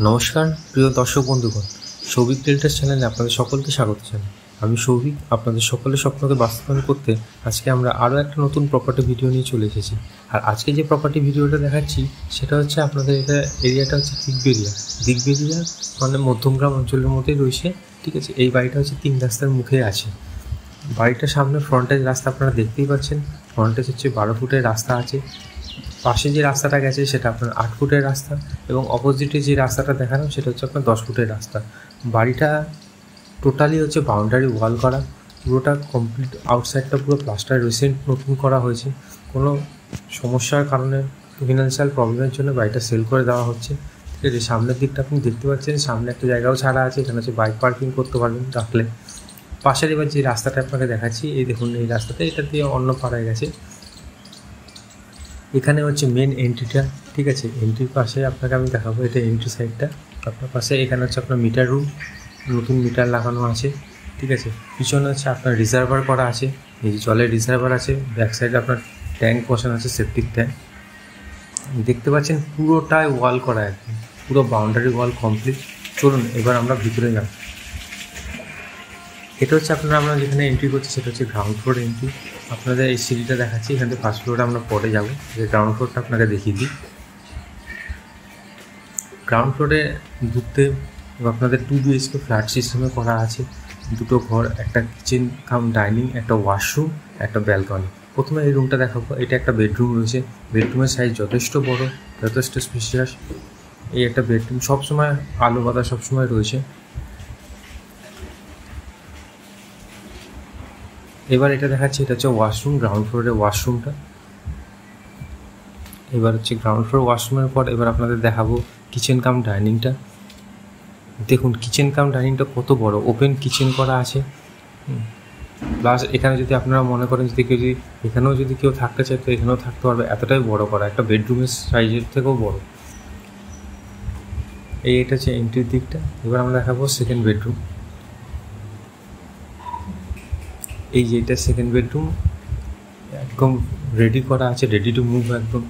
নমস্কার প্রিয় দর্শক বন্ধুগণ, সৌভিক রিয়েলটার চ্যানেলে আপনাদের সকলকে স্বাগত জানাই। আমি সৌভিক, আপনাদের সকলের স্বপ্নকে বাস্তবায়ন করতে আজকে আমরা আরও একটা নতুন প্রপার্টি ভিডিও নিয়ে চলে এসেছি। আর আজকে যে প্রপার্টি ভিডিওটা দেখাচ্ছি সেটা হচ্ছে আপনাদের এরিয়াটা হচ্ছে দিগবেরিয়া মানে মধ্যমগ্রাম অঞ্চলের মধ্যেই রয়েছে। ঠিক আছে, এই বাড়িটা হচ্ছে 3 রাস্তার মুখে আছে। বাড়িটার সামনে ফ্রন্টেজ রাস্তা আপনারা দেখতেই পাচ্ছেন। ফ্রন্টেজ হচ্ছে 12 ফুটের রাস্তা আছে। পাশে যে রাস্তাটা গেছে সেটা আপনার 8 ফুটের রাস্তা, এবং অপোজিটে যে রাস্তাটা দেখানো সেটা হচ্ছে আপনার 10 ফুটের রাস্তা। বাড়িটা টোটালি হচ্ছে বাউন্ডারি ওয়াল করা, পুরোটা কমপ্লিট। আউটসাইডটা পুরো প্লাস্টার রিসেন্ট নতুন করা হয়েছে। কোনো সমস্যার কারণে, ফিনান্সিয়াল প্রবলেমের জন্য বাড়িটা সেল করে দেওয়া হচ্ছে। ঠিক আছে, সামনের দিকটা আপনি দেখতে পাচ্ছেন, সামনে একটা জায়গাও ছাড়া আছে, এখানে হচ্ছে বাইক পার্কিং করতে পারবেন রাখলে। পাশের এবার যে রাস্তাটা আপনাকে দেখাচ্ছি, এই দেখুন এই রাস্তাটা, এটা দিয়ে অন্য পাড়ায় গেছে। এখানে হচ্ছে মেন এন্ট্রিটা। ঠিক আছে, এন্ট্রির পাশে আপনাকে আমি দেখাবো, এটা এন্ট্রি সাইডটা। আপনার পাশে এখানে হচ্ছে আপনার মিটার রুম, নতুন মিটার লাগানো আছে। ঠিক আছে, পিছনে হচ্ছে আপনার রিজার্ভার করা আছে, এই যে জলের রিজার্ভার আছে। ব্যাক সাইডে আপনার ট্যাঙ্ক বসানো আছে, সেপটিক ট্যাঙ্ক। দেখতে পাচ্ছেন পুরোটাই ওয়াল করা, একদম পুরো বাউন্ডারি ওয়াল কমপ্লিট। চলুন এবার আমরা ভিতরে যাব। এটা হচ্ছে আমরা যেখানে এন্ট্রি করছি সেটা হচ্ছে গ্রাউন্ড ফ্লোর এন্ট্রি। আপনাদের এই সিঁড়িটা দেখাচ্ছি, এখান থেকে ফার্স্ট ফ্লোরে আমরা পরে যাবো। যে গ্রাউন্ড ফ্লোরটা আপনাকে দেখিয়ে দিই। গ্রাউন্ড ফ্লোরে ঢুকতে আপনাদের 2 BHK ফ্ল্যাট সিস্টেমে করা আছে। দুটো ঘর, একটা কিচেন কাম ডাইনিং, একটা ওয়াশরুম, একটা ব্যালকনি। প্রথমে এই রুমটা দেখাবো। এটা একটা বেডরুম রয়েছে। বেডরুমের সাইজ যথেষ্ট বড়, যথেষ্ট স্পেশিয়াস। এই একটা বেডরুম, সবসময় আলো বাতাস সবসময় রয়েছে। এবার এটা দেখাচ্ছি, এটা হচ্ছে ওয়াশরুম, গ্রাউন্ড ফ্লোরের ওয়াশরুমটা। এবার হচ্ছে গ্রাউন্ড ফ্লোর ওয়াশরুমের পর এবার আপনাদের দেখাবো কিচেন কাম ডাইনিংটা। দেখুন কিচেন কাম ডাইনিংটা কত বড়, ওপেন কিচেন করা আছে। প্লাস এখানে যদি আপনারা মনে করেন যদি এখানেও যদি কেউ থাকতে চায় তো এখানেও থাকতে পারবে, এতটাই বড় করা, একটা বেডরুমের সাইজের থেকেও বড়। এটা হচ্ছে এন্ট্রির দিকটা। এবার আমরা দেখাবো সেকেন্ড বেডরুম। এই যে এটা সেকেন্ড বেডরুম, একদম রেডি করা আছে, রেডি টু মুভ একদম।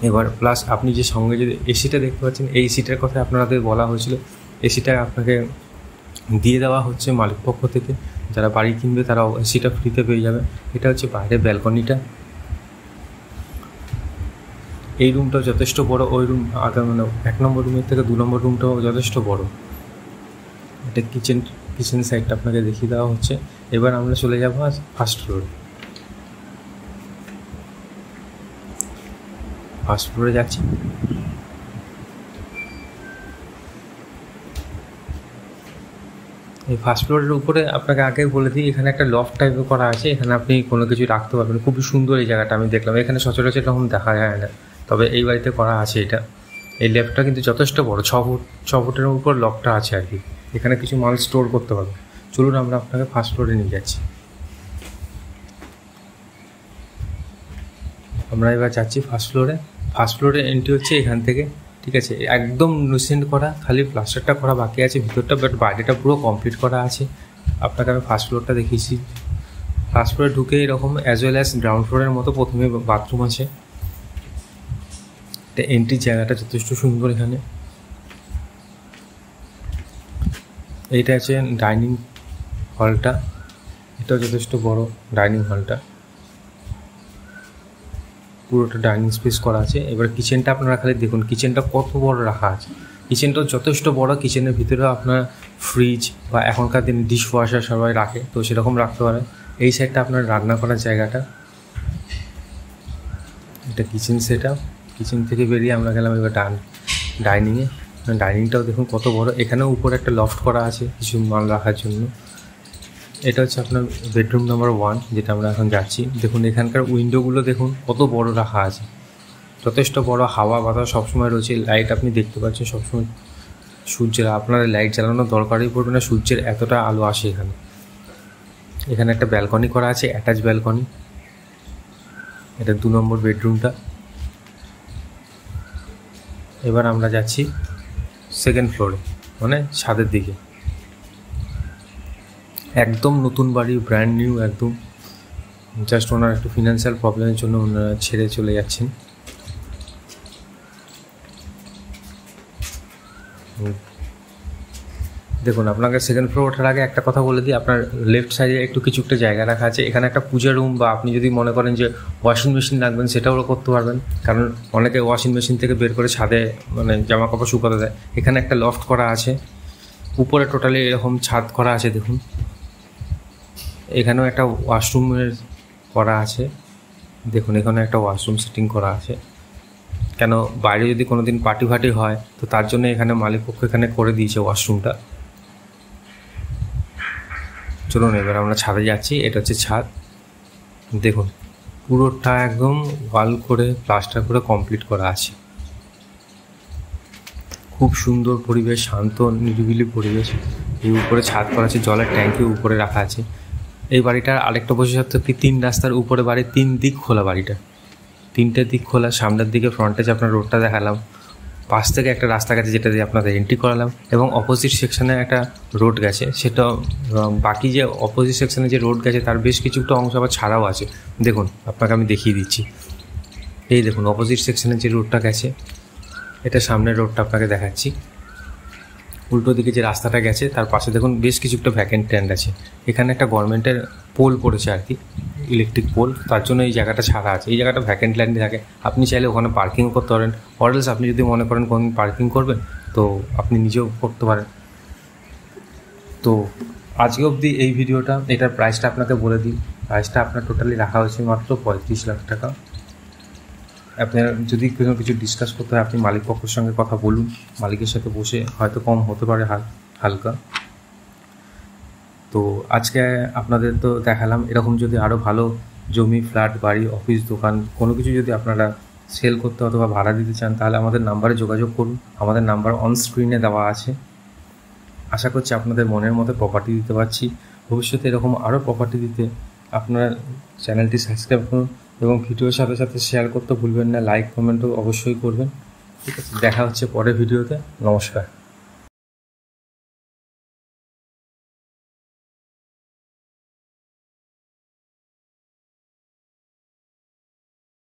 এবার প্লাস আপনি যে সঙ্গে যে এসিটা দেখতে পাচ্ছেন, এই এসিটার কথা আপনাদের বলা হয়েছিল। এসিটা আপনাকে দিয়ে দেওয়া হচ্ছে মালিক পক্ষ থেকে। যারা বাড়ি কিনবে তারা এসিটা ফ্রিতে পেয়ে যাবে। এটা হচ্ছে বাইরের ব্যালকনিটা। এই রুমটাও যথেষ্ট বড়। ওই রুম মানে 1 নম্বর রুমের থেকে 2 নম্বর রুমটাও যথেষ্ট বড়। এটা কিচেন সাইডটা আপনাকে দেখিয়ে দেওয়া হচ্ছে। এবার আমরা চলে যাবো ফার্স্ট ফ্লোরে। ফার্স্ট ফ্লোরে যাচ্ছি। এই ফার্স্ট ফ্লোরের উপরে আপনাকে আগে বলে দিই, এখানে একটা লফট টাইপের করা আছে। এখানে আপনি কোনো কিছু রাখতে পারবেন। খুবই সুন্দর এই জায়গাটা, আমি দেখলাম। এখানে সচরাচর এরকম দেখা যায় না, তবে এই বাড়িতে করা আছে এটা। এই লেফটটা কিন্তু যথেষ্ট বড়, 6 ফুটের উপর লকটা আছে আর কি। এখানে কিছু মাল স্টোর করতে পারবেন। চলুন আমরা আপনাকে ফার্স্ট ফ্লোরে নিয়ে যাচ্ছি। আমরা এবার যাচ্ছি ফার্স্ট ফ্লোরে। ফার্স্ট ফ্লোরে এন্ট্রি হচ্ছে এখান থেকে। ঠিক আছে, একদম রিসেন্ট করা, খালি প্লাস্টারটা করা বাকি আছে ভিতরটা, বাট বাইরেটা পুরো কমপ্লিট করা আছে। আপনাকে আমি ফার্স্ট ফ্লোরটা দেখিয়েছি। ফার্স্ট ফ্লোরে ঢুকে এরকম অ্যাজ ওয়েল অ্যাজ গ্রাউন্ড ফ্লোরের মতো প্রথমে বাথরুম আছে। এটা এন্ট্রির জায়গাটা যথেষ্ট সুন্দর। এখানে এইটা আছে ডাইনিং হলটা, এটাও যথেষ্ট বড় ডাইনিং হলটা, পুরোটা ডাইনিং স্পেস করা আছে। এবার কিচেনটা আপনারা খালি দেখুন, কিচেনটা কত বড় রাখা আছে। কিচেনটাও যথেষ্ট বড়। কিচেনের ভিতরে আপনার ফ্রিজ বা এখনকার দিনে ডিশ ওয়াশার সবাই রাখে, তো সেরকম রাখতে পারে। এই সাইডটা আপনার রান্না করার জায়গাটা। এটা কিচেন সেটআপ। কিচেন থেকে বেরিয়ে আমরা গেলাম এবার ডাইনিংয়ে। ডাইনিংটাও দেখুন কত বড়। এখানেও উপরে একটা লফট করা আছে কিছু মাল রাখার জন্য। এটা হচ্ছে আপনার বেডরুম নাম্বার 1, যেটা আমরা এখন যাচ্ছি। দেখুন এখানকার উইন্ডোগুলো দেখুন কত বড় রাখা আছে, যথেষ্ট বড়। হাওয়া বাতাস সবসময় রয়েছে। লাইট আপনি দেখতে পাচ্ছেন সবসময়, সূর্যের আপনার লাইট জ্বালানোর দরকারই পড়বে না, সূর্যের এতটা আলো আসে এখানে। এখানে একটা ব্যালকনি করা আছে, অ্যাটাচ ব্যালকনি। এটা 2 নম্বর বেডরুমটা। এবার আমরা যাচ্ছি সেকেন্ড ফ্লোরে, মানে ছাদের দিকে। একদম নতুন বাড়ি, ব্র্যান্ড নিউ একদম। জাস্ট ওনার একটু ফিনান্সিয়াল প্রবলেমের জন্য ওনারা ছেড়ে চলে যাচ্ছেন। দেখুন, আপনাকে সেকেন্ড ফ্লোর ওঠার আগে একটা কথা বলে দিই, আপনার লেফট সাইডে একটু কিছুটা জায়গা রাখা আছে। এখানে একটা পূজা রুম বা আপনি যদি মনে করেন যে ওয়াশিং মেশিন লাগবেন সেটাও করতে পারবেন, কারণ অনেকে ওয়াশিং মেশিন থেকে বের করে ছাদে মানে জামা কাপড় শুকাতে দেয়। এখানে একটা লফট করা আছে, উপরে টোটালি এরকম ছাদ করা আছে। দেখুন, এখানেও একটা ওয়াশরুমের করা আছে। দেখুন, এখানে একটা ওয়াশরুম সেটিং করা আছে, কেন বাইরে যদি কোনো দিন পার্টি ফার্টি হয় তো তার জন্য এখানে মালিকপক্ষ এখানে করে দিয়েছে ওয়াশরুমটা। চলুন এবার আমরা ছাদে যাচ্ছি। এটা হচ্ছে ছাদ। দেখুন, পুরোটা একদম ওয়াল করে প্লাস্টার করে কমপ্লিট করা আছে। খুব সুন্দর পরিবেশ, শান্ত নিরিবিলি পরিবেশ। এই উপরে ছাদ করা আছে, জলের ট্যাঙ্কি উপরে রাখা আছে। এই বাড়িটার আরেকটা বিশেষত্ব কি, 3 রাস্তার উপরে বাড়ি, 3 দিক খোলা বাড়িটা, 3টে দিক খোলা। সামনের দিকে ফ্রন্টে যে আপনার রোডটা দেখালাম, পাশ থেকে একটা রাস্তা গেছে যেটা দিয়ে আপনাদের এন্ট্রি করালাম, এবং অপোজিট সেকশনে একটা রোড গেছে। সেটা বাকি যে অপোজিট সেকশনে যে রোড গেছে তার বেশ কিছুটা অংশ আবার ছাড়াও আছে। দেখুন, আপনাকে আমি দেখিয়ে দিচ্ছি। এই দেখুন, অপোজিট সেকশনে যে রোডটা গেছে, এটা সামনের রোডটা আপনাকে দেখাচ্ছি। উল্টো দিকে যে রাস্তাটা গেছে তার পাশে দেখুন বেশ কিছুটা ভ্যাকেন্ট ল্যান্ড আছে। এখানে একটা গভর্নমেন্টের পোল পড়েছে আর কি, ইলেকট্রিক পোল, তার জন্য এই জায়গাটা ছাড়া আছে। এই জায়গাটা ভ্যাকেন্ট ল্যান্ডে থাকে, আপনি চাইলে ওখানে পার্কিংও করতে পারেন। অরেলস আপনি যদি মনে করেন কোন পার্কিং করবেন তো আপনি নিজেও করতে পারেন। তো আজকে অবধি এই ভিডিওটা, এটার প্রাইসটা আপনাকে বলে দিই। প্রাইসটা আপনার টোটালি রাখা হয়েছে মাত্র 35 লাখ টাকা। আপনার যদি কোনো কিছু ডিসকাস করতে হয় আপনি মালিক পক্ষের সঙ্গে কথা বলুন, মালিকের সাথে বসে হয়তো কম হতে পারে হালকা। তো আজকে আপনাদের তো দেখালাম, এরকম যদি আরও ভালো জমি, ফ্ল্যাট, বাড়ি, অফিস, দোকান কোনো কিছু যদি আপনারা সেল করতে অথবা ভাড়া দিতে চান তাহলে আমাদের নাম্বারে যোগাযোগ করুন। আমাদের নাম্বার অন স্ক্রিনে দেওয়া আছে। আশা করছি আপনাদের মনের মতো প্রপার্টি দিতে পারছি। ভবিষ্যতে এরকম আরও প্রপার্টি দিতে আপনারা চ্যানেলটি সাবস্ক্রাইব করুন এবং ভিডিওর সাথে সাথে শেয়ার করতে ভুলবেন না। লাইক কমেন্টও অবশ্যই করবেন। ঠিক আছে, দেখা হচ্ছে পরের ভিডিওতে। নমস্কার।